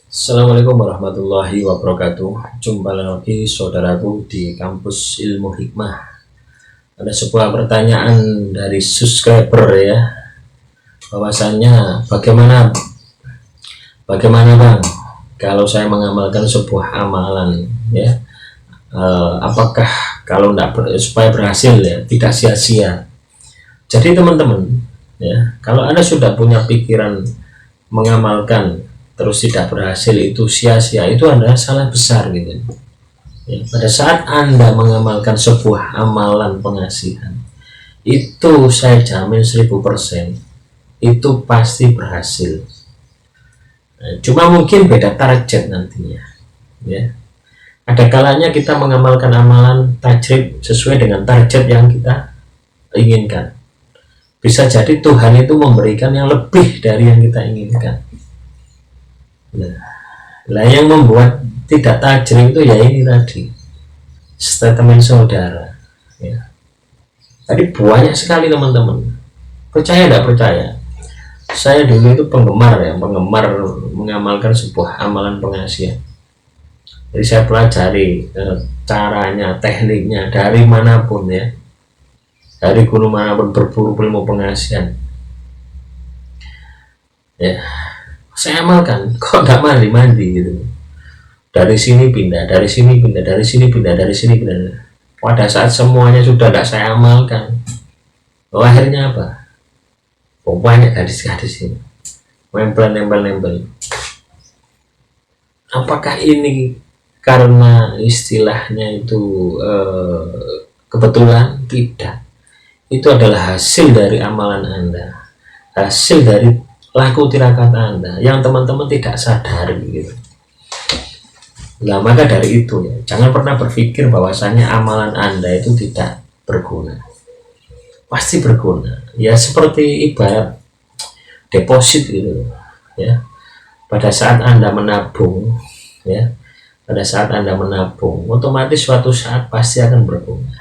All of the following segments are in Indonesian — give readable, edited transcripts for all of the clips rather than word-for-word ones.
Assalamualaikum warahmatullahi wabarakatuh. Jumpa lagi saudaraku di kampus ilmu hikmah. Ada sebuah pertanyaan dari subscriber ya, bahwasannya bagaimana bang kalau saya mengamalkan sebuah amalan ya, apakah kalau supaya berhasil ya tidak sia-sia. Jadi teman-teman ya, kalau anda sudah punya pikiran mengamalkan terus tidak berhasil itu sia-sia, itu adalah salah besar gitu ya. Pada saat anda mengamalkan sebuah amalan pengasihan, itu saya jamin 1000% itu pasti berhasil. Nah, cuma mungkin beda target nantinya ya. Ada kalanya kita mengamalkan amalan tajrib sesuai dengan target yang kita inginkan, bisa jadi Tuhan itu memberikan yang lebih dari yang kita inginkan. Nah, yang membuat tidak tajam itu ya ini tadi, statement saudara ya. Tadi banyak sekali teman-teman, percaya tidak percaya, saya dulu itu penggemar mengamalkan sebuah amalan pengasihan. Jadi saya pelajari caranya, tekniknya dari manapun ya, dari gunung manapun, berburu ilmu pengasihan ya, saya amalkan. Kok nggak mandi gitu, dari sini pindah, dari sini pindah, dari sini pindah, dari sini pindah. Pada saat semuanya sudah tidak saya amalkan, akhirnya apa? Banyak gadis-gadis ini nempel. Apakah ini karena istilahnya itu kebetulan? Tidak. Itu adalah hasil dari amalan Anda, hasil dari laku tirakat Anda yang teman-teman tidak sadari gitu. Nah, maka dari itu ya, jangan pernah berpikir bahwasannya amalan Anda itu tidak berguna. Pasti berguna. Ya seperti ibarat deposit gitu ya. Pada saat Anda menabung ya, pada saat Anda menabung, otomatis suatu saat pasti akan berguna.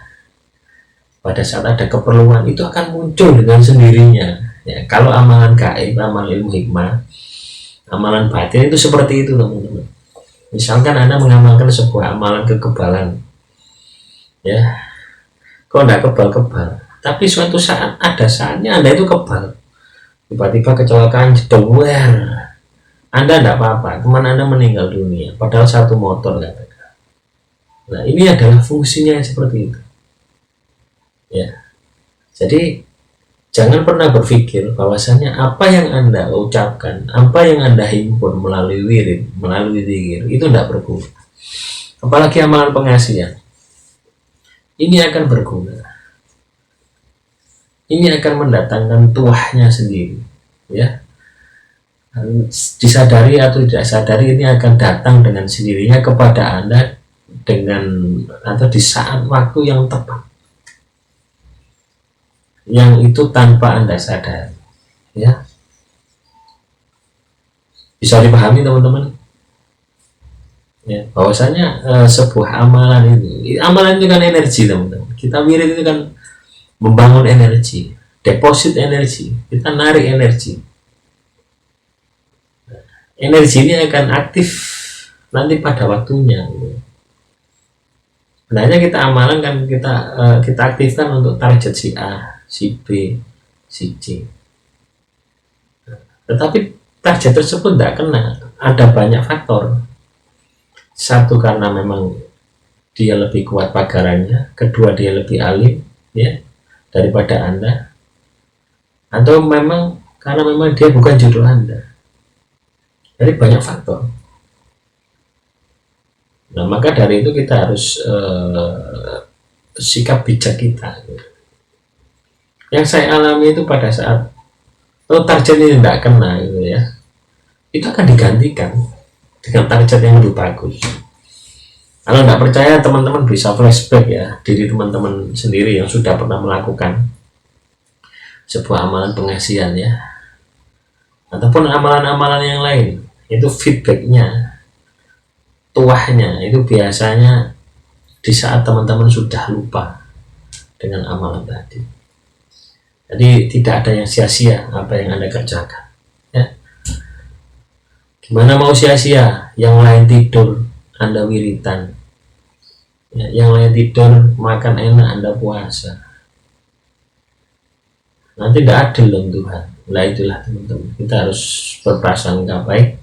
Pada saat ada keperluan itu akan muncul dengan sendirinya. Ya, kalau amalan gaib, amalan ilmu hikmah, amalan batin itu seperti itu teman-teman. Misalkan Anda mengamalkan sebuah amalan kekebalan ya, kok enggak kebal-kebal, tapi suatu saat ada saatnya Anda itu kebal, tiba-tiba kecelakaan jedwer, Anda enggak apa-apa, teman Anda meninggal dunia padahal satu motor katakan. Nah, ini adalah fungsinya seperti itu ya. Jadi jangan pernah berpikir bahwasanya apa yang Anda ucapkan, apa yang Anda himpun melalui wirid, melalui zikir itu tidak berguna. Apalagi amalan pengasihan. Ini akan berguna. Ini akan mendatangkan tuahnya sendiri, ya. Disadari atau tidak sadari ini akan datang dengan sendirinya kepada Anda dengan atau di saat waktu yang tepat. Yang itu tanpa Anda sadari, ya. Bisa dipahami teman-teman ya, bahwasanya sebuah amalan itu kan energi teman-teman. Kita wirid itu kan membangun energi, deposit energi, kita narik energi. Energi ini akan aktif nanti pada waktunya gitu. Sebenarnya kita amalan kan kita aktifkan untuk target si A, si B, si C. Tetapi target tersebut tidak kena, ada banyak faktor. Satu, karena memang dia lebih kuat pagarannya, kedua dia lebih alim ya daripada Anda, atau memang karena memang dia bukan jodoh Anda. Jadi banyak faktor. Nah, maka dari itu kita harus sikap bijak kita. Yang saya alami itu pada saat target ini tidak kena gitu ya, itu akan digantikan dengan target yang lebih bagus. Kalau tidak percaya, teman-teman bisa flashback ya diri teman-teman sendiri yang sudah pernah melakukan sebuah amalan pengasihan ya, ataupun amalan-amalan yang lain. Itu feedbacknya, tuahnya itu biasanya di saat teman-teman sudah lupa dengan amalan tadi. Jadi tidak ada yang sia-sia apa yang Anda kerjakan ya. Gimana mau sia-sia? Yang lain tidur, Anda wiritan. Ya, yang lain tidur, makan enak, Anda puasa. Nanti tidak adil dong Tuhan. Nah itulah teman-teman, kita harus berprasangka baik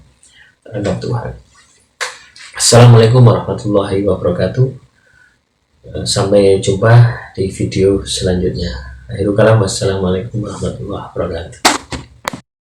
terhadap Tuhan. Assalamualaikum warahmatullahi wabarakatuh. Sampai jumpa di video selanjutnya. Akhirul kalam, wassalamualaikum warahmatullahi wabarakatuh.